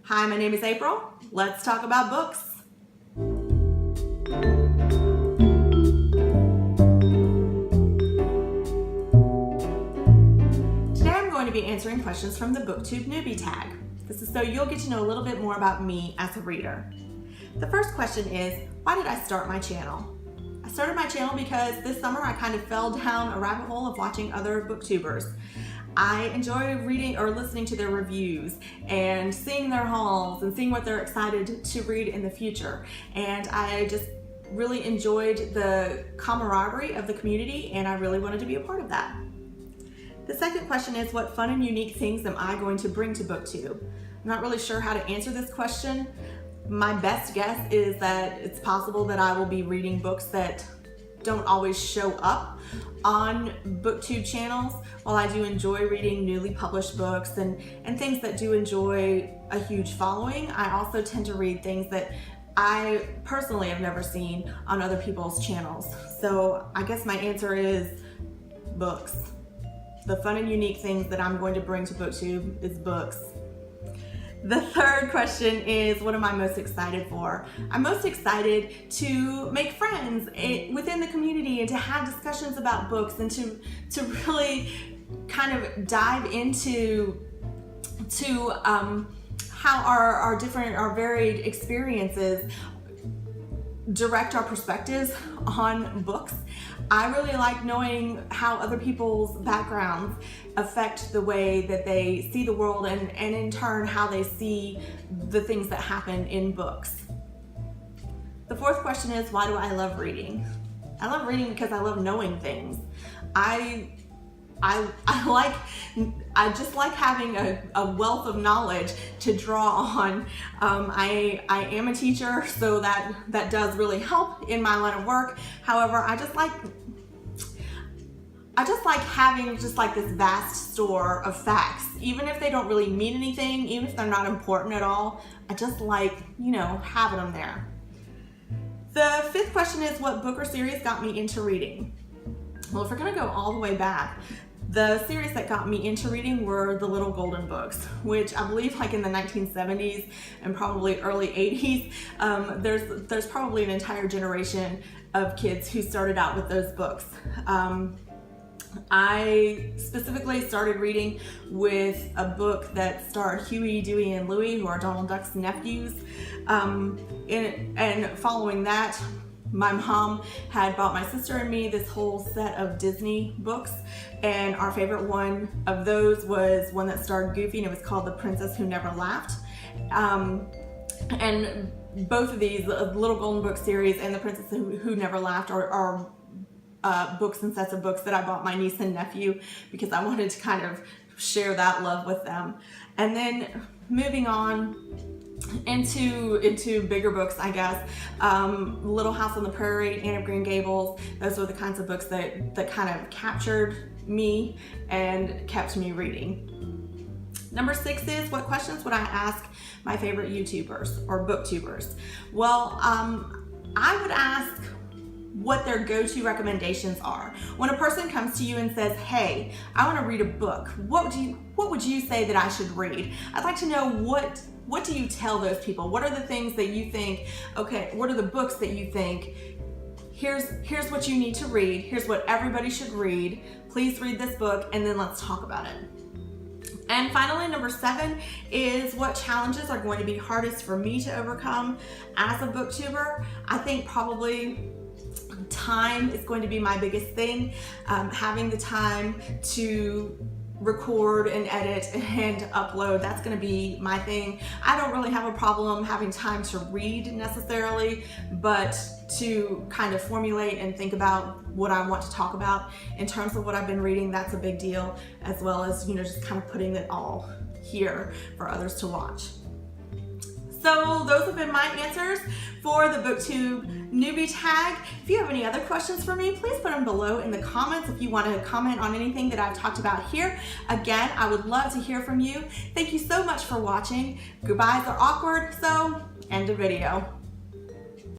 Hi, my name is April. Let's talk about books. Today I'm going to be answering questions from the BookTube Newbie tag. This is so you'll get to know a little bit more about me as a reader. The first question is, why did I start my channel? I started my channel because this summer I kind of fell down a rabbit hole of watching other booktubers. I enjoy reading or listening to their reviews and seeing their hauls and seeing what they're excited to read in the future. And I just really enjoyed the camaraderie of the community, and I really wanted to be a part of that. The second question is, what fun and unique things am I going to bring to BookTube? I'm not really sure how to answer this question. My best guess is that it's possible that I will be reading books that don't always show up on BookTube channels. While I do enjoy reading newly published books and things that do enjoy a huge following, I also tend to read things that I personally have never seen on other people's channels. So I guess my answer is books. The fun and unique things that I'm going to bring to BookTube is books. The third question is, what am I most excited for? I'm most excited to make friends within the community and to have discussions about books and to really kind of dive into how our varied experiences direct our perspectives on books. I really like knowing how other people's backgrounds affect the way that they see the world and in turn how they see the things that happen in books. The fourth question is, why do I love reading? I love reading because I love knowing things. I just like having a wealth of knowledge to draw on. I am a teacher, so that does really help in my line of work. However, I just like having just like this vast store of facts, even if they don't really mean anything, even if they're not important at all. I just like, having them there. The fifth question is, what book or series got me into reading? Well, if we're gonna go all the way back, the series that got me into reading were the Little Golden Books, which I believe like in the 1970s and probably early 80s, there's probably an entire generation of kids who started out with those books. I specifically started reading with a book that starred Huey, Dewey, and Louie, who are Donald Duck's nephews. And following that, my mom had bought my sister and me this whole set of Disney books, and our favorite one of those was one that starred Goofy, and it was called The Princess Who Never Laughed. And both of these, the Little Golden Book series and The Princess Who Never Laughed, are books and sets of books that I bought my niece and nephew because I wanted to kind of share that love with them. And then moving on into bigger books, I guess. Little House on the Prairie, Anne of Green Gables, those were the kinds of books that kind of captured me and kept me reading. Number 6 is, what questions would I ask my favorite YouTubers or booktubers? Well, I would ask what their go-to recommendations are. When a person comes to you and says, hey, I want to read a book, what would you say that I should read? I'd like to know what do you tell those people? What are the things that you think, okay, what are the books that you think, here's what you need to read, here's what everybody should read, please read this book, and then let's talk about it. And finally, number 7 is, what challenges are going to be hardest for me to overcome as a booktuber? I think probably time is going to be my biggest thing. Having the time to record and edit and upload, that's going to be my thing. I don't really have a problem having time to read necessarily, but to kind of formulate and think about what I want to talk about in terms of what I've been reading, that's a big deal, as well as just kind of putting it all here for others to watch. So those have been my answers for the BookTube Newbie tag. If you have any other questions for me, please put them below in the comments if you want to comment on anything that I've talked about here. Again, I would love to hear from you. Thank you so much for watching. Goodbyes are awkward, so end of video.